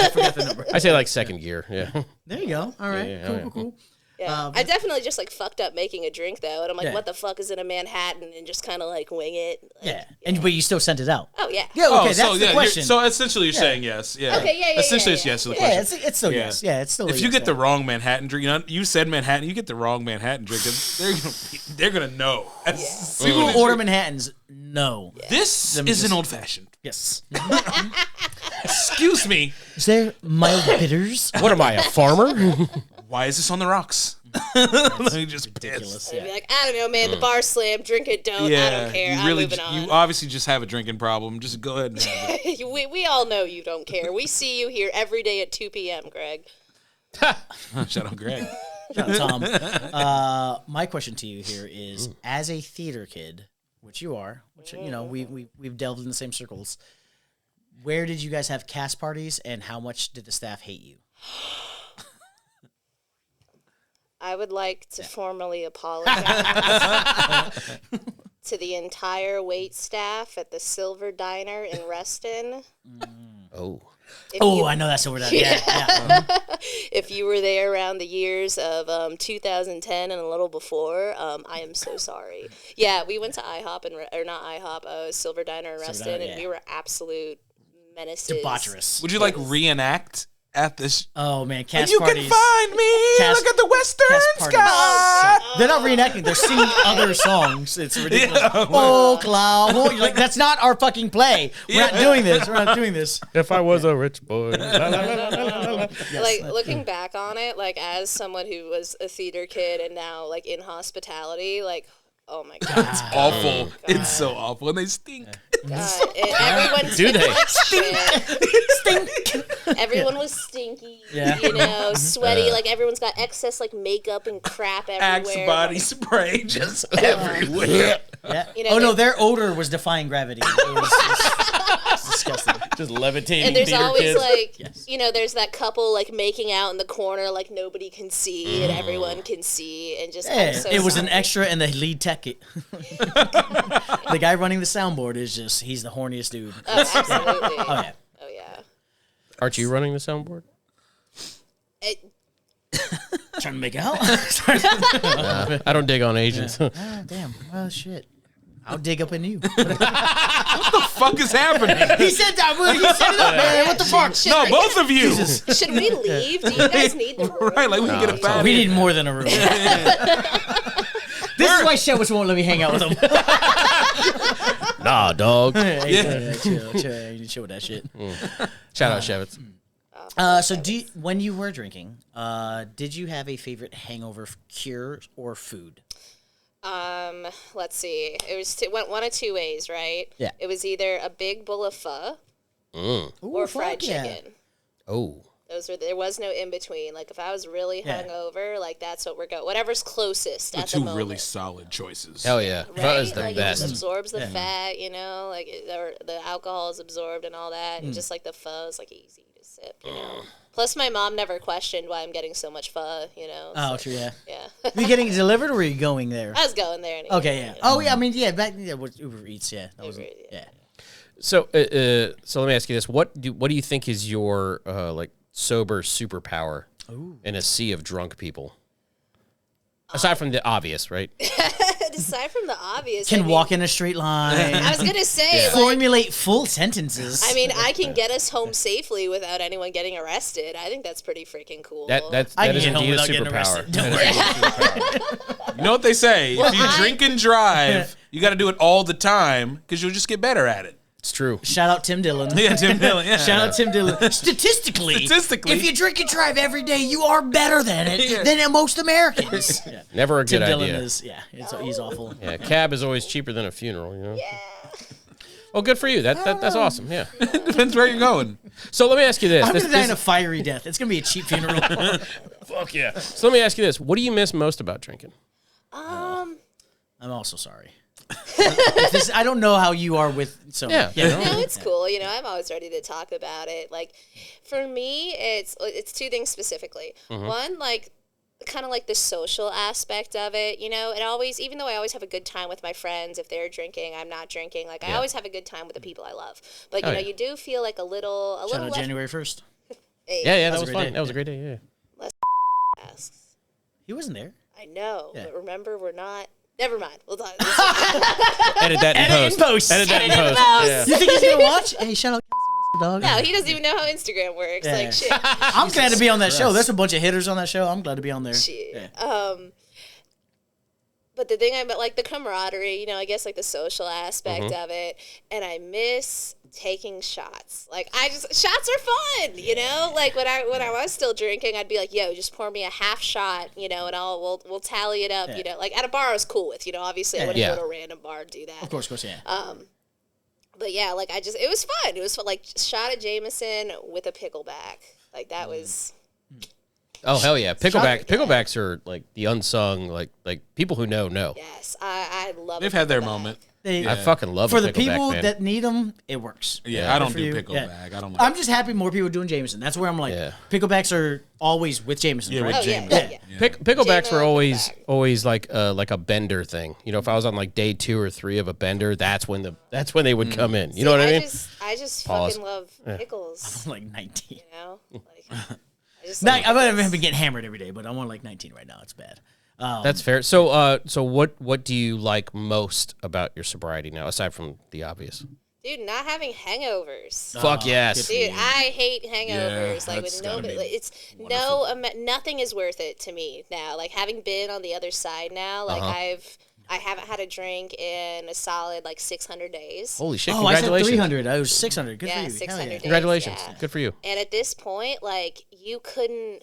I forgot the number. I say like second gear. Yeah. There you go. All right. Yeah, Cool. Yeah. I definitely just like fucked up making a drink though, and I'm like, Yeah. what the fuck is in a Manhattan, and just kind of like wing it. Like, Yeah. But you still sent it out. Oh yeah. Yeah. Okay. Oh, so that's the yeah, question. so essentially you're saying yes. Yeah. Okay, yeah, Essentially yeah, it's yes to the yeah, question. it's still Yeah. yes. Yeah, it's still. If a you yes, get the yeah. wrong Manhattan drink, you said Manhattan, you get the wrong Manhattan drink, they're gonna know. As soon People as who order you- Manhattans, no. This is an old fashioned. Yes. Excuse me. Is there mild bitters? What am I, a farmer? Why is this on the rocks? Let me just Ridiculous. piss. I'd be like, I don't know, man. The bar slammed. Drink it, don't. I Yeah, don't care. you I'm really, moving on. you obviously just have a drinking problem. Just go ahead and have it. we all know you don't care. We see you here every day at 2 p.m., Greg. Shout out Greg. Shout out, Tom. My question to you here is: as a theater kid, which you are, which you know, we've delved in the same circles. Where did you guys have cast parties, and how much did the staff hate you? I would like to formally apologize to the entire wait staff at the Silver Diner in Reston. Oh. I know that's what we're yeah. If you were there around the years of 2010 and a little before, I am so sorry. Yeah, we went to IHOP or not IHOP, Silver Diner in Reston, Diner, and yeah. we were absolute menaces. Debaucherous. Would you like reenact at this? Oh man, cast You parties. can find me. Cast- Look at the western cast parties. sky. They're not reenacting; they're singing other songs. It's ridiculous. Yeah. Oh, cloud! You're like, that's not our fucking play. We're not doing this. We're not doing this. If I was a rich boy. Like looking back on it, like as someone who was a theater kid and now like in hospitality, like oh my god, It's awful. It's so awful, and they stink. everyone Do they? Stink. Everyone was stinky, Yeah. you know, sweaty. Like everyone's got excess like makeup and crap Axe everywhere. body spray just everywhere. Yeah. You know, Oh no, they- their odor was defying gravity. It was disgusting. Just levitating And there's theater always kids. like, Yes. you know, there's that couple like making out in the corner, like nobody can see and everyone can see, and just Yeah, I'm so it was an sorry. extra and the lead tech. The guy running the soundboard is he's the horniest dude. Oh, absolutely. Oh yeah. Oh yeah. Aren't you running the soundboard? It, Trying to make out. I don't dig on Asians. Oh, damn. Well, shit. I'll dig up in you. Fuck is happening? He said that. He set it up, man. What the fuck? No, both of you. should we leave? Do you guys need the room? Right, like we can get a fat. We need more than a room. This is why Shevitz won't let me hang out with him. Nah, dog. Chill. You need to chill with that shit. Shout out Shevitz. So, when you were drinking, did you have a favorite hangover cure or food? Let's see. It went one of two ways, right? Yeah. It was either a big bowl of pho Ooh, or fried fuck yeah. chicken. Oh. There was no in between. Like if I was really Yeah. hungover, like that's what we're going. Whatever's closest at the Two moment. really solid choices. Hell yeah. Right? Pho is the like best. It absorbs the fat, you know, like or the alcohol is absorbed and all that, and just like the pho is like easy to sip, you know. Plus, my mom never questioned why I'm getting so much pho, you know. Oh, so, true, yeah. yeah. Were you getting it delivered or were you going there? I was going there anyway. Okay, yeah. Oh, yeah. I mean, yeah. Back with Uber Eats, yeah. That was Uber Eats, yeah. So, so let me ask you this: what do you think is your like sober superpower in a sea of drunk people? Aside from the obvious, right? Aside from the obvious, Can I mean, walk in a straight line. I was gonna say, like, Formulate full sentences. I mean, I can get us home safely without anyone getting arrested. I think that's pretty freaking cool. That I that can is get home indeed a without getting superpower. arrested. Don't That worry. is indeed a superpower. You know what they say? if you I- drink and drive, you got to do it all the time because you'll just get better at it. It's true. Shout out Tim Dillon. Yeah, Tim Dillon. Yeah. Shout out Tim Dillon. Statistically, if you drink and drive every day, you are better than it than most Americans. Yeah. Never a Tim good Dillon idea. he's awful. Yeah, cab is always cheaper than a funeral. You know. Yeah. Well, good for you. That's awesome. Yeah. Depends where you're going. So let me ask you this. I'm gonna die in a fiery death. It's gonna be a cheap funeral. Fuck yeah. So let me ask you this. What do you miss most about drinking? I'm also sorry. I don't know how you are with so Yeah. No, it's cool. You know, I'm always ready to talk about it. Like, for me, it's two things specifically. One, like, kind of like the social aspect of it. You know, it always, even though I always have a good time with my friends, if they're drinking, I'm not drinking. Like, I always have a good time with the people I love. But you know, you do feel like a little Shout out left. January 1st. Yeah, that was a great fun. day. That was a great day. Yeah. Asks. He wasn't there. I know, but remember, we're not. Never mind. We'll talk. Edit that in Edit in post. Edit that in Edit in post. post. Yeah. You think he's gonna watch? Hey, shout out Kelsey. What's up, dog? No, he doesn't even know how Instagram works. Yeah. Like, shit. I'm glad to be on that show. There's a bunch of hitters on that show. I'm glad to be on there. Shit. Yeah. But the thing about like the camaraderie, you know, I guess like the social aspect of it, and I miss taking shots. Like shots are fun, you know. Like when I was still drinking, I'd be like, "Yo, just pour me a half shot," you know, and we'll tally it up, you know. Like at a bar, I was cool with, you know. Obviously, I wouldn't go to a random bar and do that. Of course, yeah. But yeah, like it was fun. It was fun, like shot at Jameson with a pickleback. Like that was. Oh hell yeah! Picklebacks are like the unsung, like people who know. Yes, I love. They've had their moment. I fucking love For a the pickleback, people man. that need them, it works. Yeah, I don't for do you. pickleback. Yeah. I don't like I'm just happy more people are doing Jameson. That's where I'm like, picklebacks are always with Jameson. Yeah, right? with Yeah. Picklebacks were J-Mo, always like a bender thing. You know, if I was on like day 2 or 3 of a bender, that's when they would come in. You know what I mean? I just Pause. fucking love pickles. I'm like 19. You know, like I just. I haven't been getting hammered every day, but I'm on like 19 right now. It's bad. That's fair. So what do you like most about your sobriety now, aside from the obvious? Dude, not having hangovers. Fuck yes. Dude, I hate hangovers. Yeah, like that's with gotta nobody, be like, it's nothing is worth it to me now. Like having been on the other side now, like I haven't had a drink in a solid like 600 days. Holy shit! Oh, I said Congratulations. 300. I was 600. Good for you. 600 Hell yeah. days. Congratulations. Yeah. Good for you. And at this point, like you couldn't.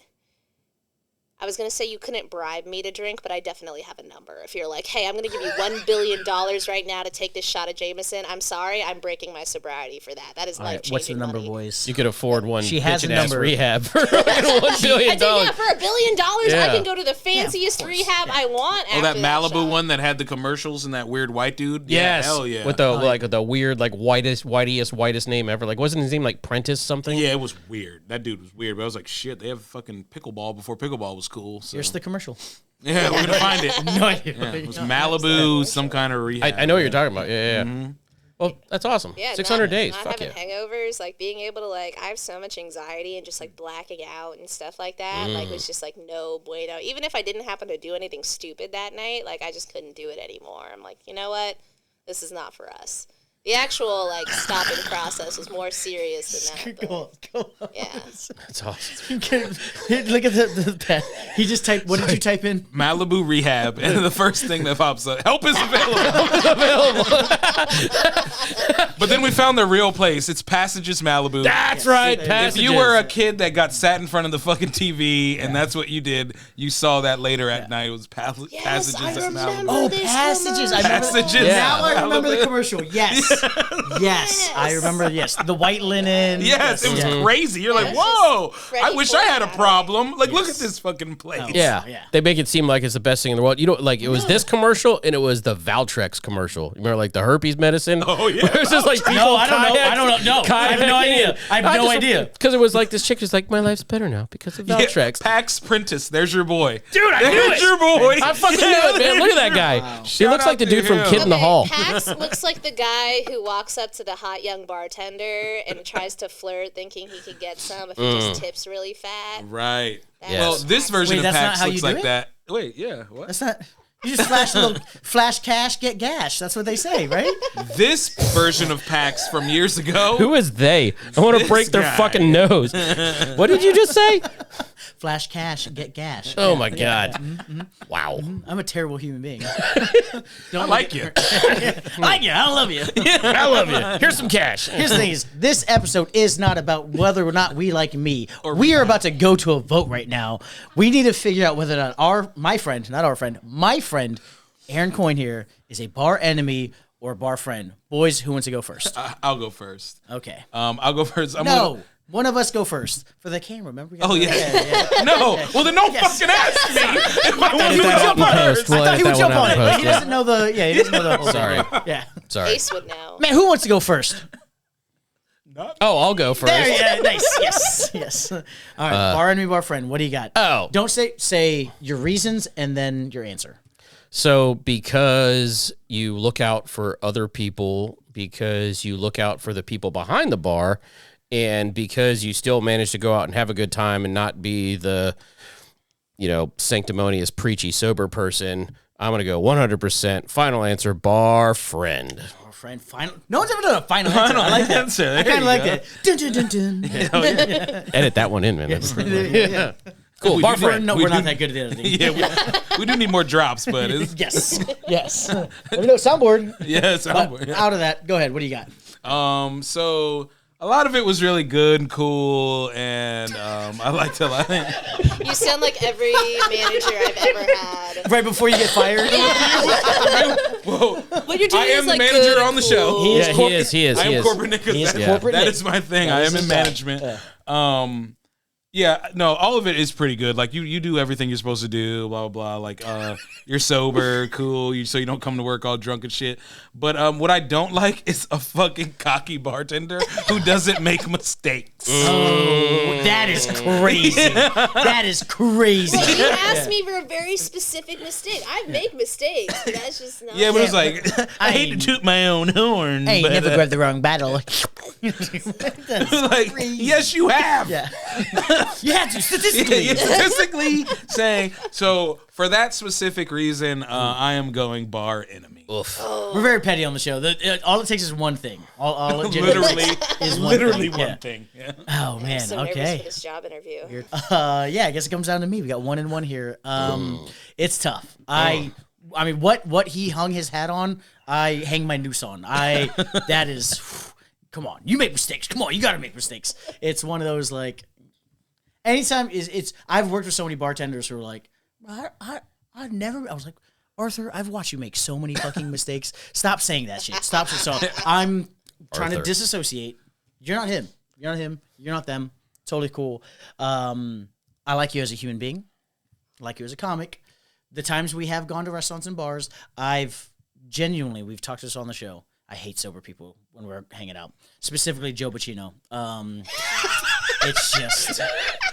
I was gonna say you couldn't bribe me to drink, but I definitely have a number. If you're like, hey, I'm gonna give you $1 billion right now to take this shot of Jameson, I'm sorry, I'm breaking my sobriety for that. That is All life right, changing. what's the number, money. boys? You could afford one She has a bitchin' ass number. rehab for $1 billion. I think yeah, for $1 billion, Yeah. I can go to the fanciest rehab I want. Oh, that after Malibu shot. one that had the commercials and that weird white dude. Yes. Yeah, hell yeah. With the weird whitest name ever. Like wasn't his name like Prentice something? yeah, it was weird. That dude was weird. But I was like, shit, they have fucking pickleball before pickleball was cool. So. Here's the commercial. Yeah, we're gonna find it. No idea. Yeah, it was Malibu, some kind of rehab. I know what you're talking about. Yeah. Well, that's awesome. Yeah, 600 days. Not Fuck having yeah. hangovers, like being able to like, I have so much anxiety and just like blacking out and stuff like that. Like was just like no bueno. Even if I didn't happen to do anything stupid that night, like I just couldn't do it anymore. I'm like, you know what? This is not for us. The actual like stopping process was more serious than that. Go on. Yeah. That's awesome. Look at the pad. He just typed. What did you type in? Malibu rehab, and the first thing that pops up, help is available. But then we found the real place. It's Passages Malibu. That's right. If you were a kid that got sat in front of the fucking TV and that's what you did, you saw that later at night. It was Passages I at remember. Malibu. Oh, this Passages. I remember. Passages. Yeah. Now I remember the Malibu. commercial. Yes. Yes. I remember. Yes. The white linen. Yes, it was Yeah. crazy. You're like, it's just whoa! Freddie I wish I had a Ford. problem. Like, look at this fucking place. Yeah. Yeah. They make it seem like it's the best thing in the world. You know, like it was this commercial and it was the Valtrex commercial. You remember like the herpes medicine? Oh, yeah. It was just like people No, I don't know. I don't know. No, I have no kayaking. idea. I have no idea. Because it was like this chick was like, my life's better now because of Yeah, Valtrex. Pax Prentice. There's your boy. Dude, I knew There's it. your boy. I fucking knew it, man. Look at that guy. He Shout looks like out the to dude from him. Kid in the Hall. Pax looks like the guy who walks up to the hot young bartender and tries to flirt, thinking he could get some if he just tips really fat. Right. That's Well, this version Wait, of that's not Pax how you looks do like it? that. Wait, yeah. What? That's not. You just flash a little flash cash, get gash. That's what they say, right? This version of Pax from years ago. Who is they? I want to This break their guy. fucking nose. What did you just say? flash cash, get gash. Oh my God! Wow. I'm a terrible human being. I like you. I like you. I love you. I love you. Here's some cash. Here's the thing: is this episode is not about whether or not we like me. We are about to go to a vote right now. We need to figure out whether or not my friend, Erin Coyne here, is a bar enemy or a bar friend. Boys, who wants to go first? I'll go first. Okay. I'll go first. One of us go first for the camera. Remember? Oh yeah. No. Well, then don't fucking ask me. If I want He to would jump on it. We'll I thought he would edit that jump one on out it. in But post, he doesn't know the. Yeah, he doesn't know the whole. Sorry. Yeah. Sorry. Ace would know. Man, who wants to go first? Oh, I'll go first. There, yeah, nice. Yes. All right, bar enemy, bar friend. What do you got? Oh. Don't say your reasons and then your answer. So because you look out for other people, because you look out for the people behind the bar, and because you still manage to go out and have a good time and not be the, sanctimonious, preachy, sober person, I'm going to go 100% final answer, bar friend. Bar friend, final. No one's ever done a final answer. I like that. answer. I kind of like that. Dun, dun, dun, dun. Edit that one in, man. Yeah. Cool, bar We're, friend. no, we're not that good at editing. Yeah, we do need more drops, but it's, Yes. Let me know, soundboard. yes. Out of that, go ahead. What do you got? So a lot of it was really good and cool, and I liked a lot. You sound like every manager I've ever had. Right before you get fired? Whoa, What you're doing I am is the like manager good on the and show. cool. Yeah, he is. I am corporate Nick. He is That- corporate that Nick. is my thing. That I is am in his job. management. Yeah, no, all of it is pretty good. Like you do everything you're supposed to do, blah blah blah. Like you're sober, cool. So you don't come to work all drunk and shit. But what I don't like is a fucking cocky bartender who doesn't make mistakes. Oh, that is crazy. That is crazy. Well, you asked me for a very specific mistake. I make mistakes, but that's just not. Yeah, but it's like I hate to toot my own horn. Hey, but, never grabbed the wrong battle. like yes, you have. Yeah. You had to, statistically. Yeah, statistically saying so. For that specific reason, I am going bar enemy. We're very petty on the show. All it takes is one thing. All it Literally, is literally one one thing. thing. Yeah. Oh man. I'm so nervous for Okay. this job interview. Yeah. I guess it comes down to me. We got 1 and 1 here. It's tough. I mean, what he hung his hat on, I hang my noose on. That is. Come on, you make mistakes. Come on, you got to make mistakes. It's one of those like. Anytime it's I've worked with so many bartenders who are like, I was like, Arthur, I've watched you make so many fucking mistakes. Stop saying that shit. Stop. So I'm trying to disassociate. You're not him. You're not him. You're not them. Totally cool. I like you as a human being. I like you as a comic. The times we have gone to restaurants and bars, we've talked this on the show. I hate sober people when we're hanging out. Specifically Joe Bacino. It's just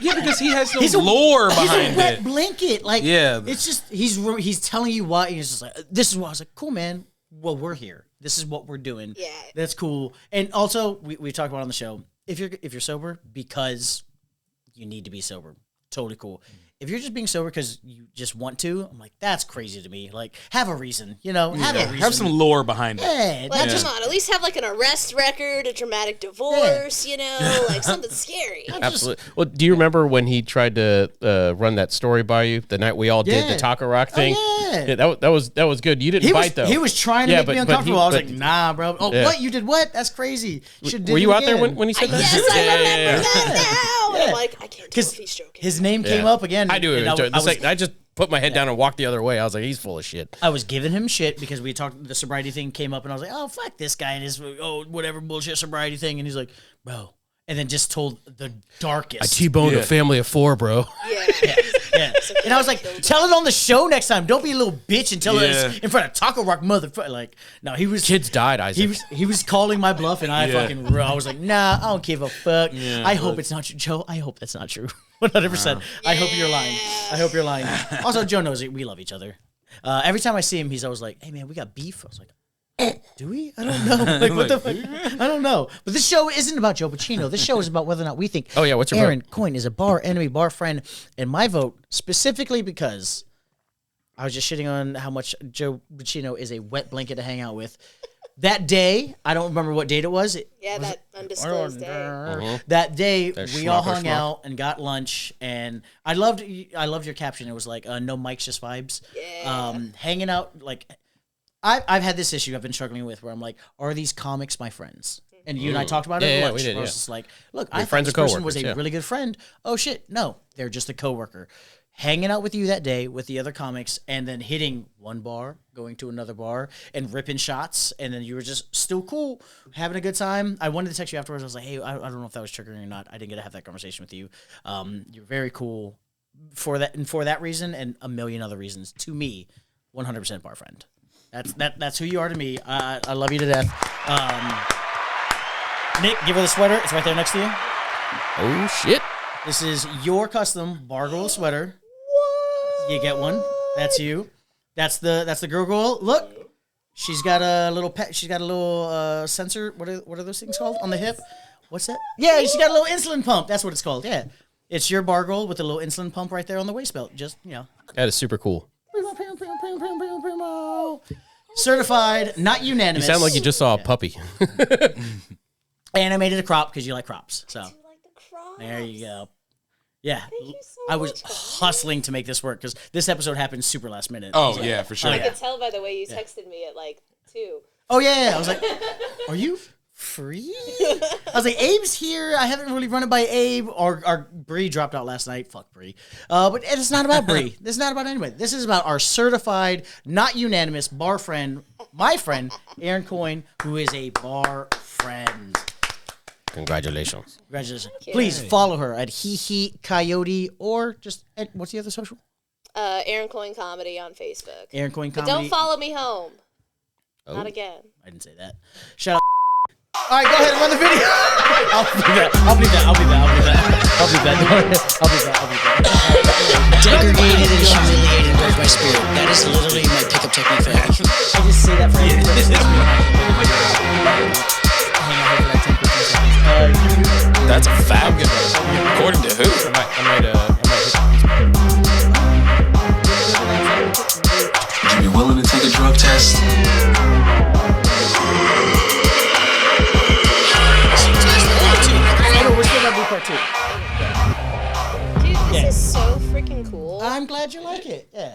because he has no lore behind he's a wet it. blanket. Like Yeah. it's just he's telling you why. He's just like, this is what I was like. Cool, man. Well, we're here. This is what we're doing. Yeah. That's cool. And also, we talked about on the show. If you're sober because you need to be sober, totally cool. If you're just being sober because you just want to, I'm like, that's crazy to me. Like, have a reason, have a reason. Have some lore behind it. Yeah, Like, not just come on, at least have like an arrest record, a dramatic divorce, like something scary. Absolutely. Well, do you remember when he tried to run that story by you the night we all did Yeah. the Taco Rock thing? yeah. That was good. You didn't bite though. He was trying to Yeah, make but- me but uncomfortable. he- I was but- like, nah, bro. Oh, Yeah. what? You did what? That's crazy. Were you out there when he said that? Yes, I remember that now. And I'm like, I can't tell Because if he's joking. his name came up again. I do. and I just put my head down and walked the other way. I was like, he's full of shit. I was giving him shit because we talked. The sobriety thing came up, and I was like, "Oh, fuck this guy and his whatever bullshit sobriety thing." And he's like, "Bro," and then just told the darkest. I T-boned a family of 4, bro. Yeah. Yeah, and I was like, "Tell it on the show next time. Don't be a little bitch and tell us in front of Taco Rock, motherfucker." Like, no, he was Kids died, Isaac. He was calling my bluff, and I was like, "Nah, I don't give a fuck." Yeah, I hope it's not true, Joe. I hope that's not true. 100%. I hope you're lying. I hope you're lying. Also, Joe knows it. We love each other. Every time I see him, he's always like, "Hey, man, we got beef." I was like, do we? I don't know. Like, what the fuck? I don't know. But this show isn't about Joe Bacino. This show is about whether or not we think Oh, yeah, what's your Erin Coyne is a bar enemy, bar friend. And my vote, specifically because I was just shitting on how much Joe Bacino is a wet blanket to hang out with. That day, I don't remember what date it was. That undisclosed day. That day, That we all schmuck or hung schmuck. out and got lunch, and I loved your caption. It was like, no mics, just vibes. Yeah. Hanging out, like, I've had this issue I've been struggling with where I'm like, are these comics my friends? And you and I talked about it at Yeah, lunch. we did, where I was yeah. just like, look, I thought friends this or person was a coworkers, yeah. really good friend. Oh, shit, no, they're just a coworker. Hanging out with you that day with the other comics and then hitting one bar, going to another bar, and ripping shots, and then you were just still cool, having a good time. I wanted to text you afterwards. I was like, hey, I don't know if that was triggering or not. I didn't get to have that conversation with you. You're very cool for that reason and a million other reasons. To me, 100% bar friend. That's who you are to me. I love you to death. Nick, give her the sweater. It's right there next to you. Oh shit! This is your custom Bargoyle sweater. You get one. That's you. That's the girl. Look, she's got a little pet. She's got a little sensor. What are those things called on the hip? What's that? Yeah, she got a little insulin pump. That's what it's called. Yeah, it's your Bargoyle with a little insulin pump right there on the waist belt. Just That is super cool. certified, not You unanimous. sound like you just saw a puppy. animated a crop because you like crops. So You like the cross. there you go. Yeah, you so I was much, guys. hustling to make this work because this episode happened super last minute. Oh yeah, for sure. I could tell by the way you texted me at like 2. Oh yeah. I was like, "Are you free?" I was like, "Abe's here. I haven't really run it by Abe." Our Bree dropped out last night. Fuck Bree. But it's not about Bree. This is not about anybody. This is about our certified, not unanimous bar friend, my friend Erin Coyne, who is a bar friend. Congratulations. Congratulations. Please follow her at He Coyote or just at, what's the other social? Erin Coyne Comedy on Facebook. Erin Coyne But Comedy. don't follow me home. Oh. Not again. I didn't say that. Shout out. All right, go ahead and run the video. I'll bleep that. Degraded and humiliated broke my spirit. That is literally my pickup technique for action. I just say that for That's a fact. According to who? I might hit Would you be willing to take a drug test? We're still gonna do part 2. Dude, this is so freaking cool. I'm glad you like it. Yeah.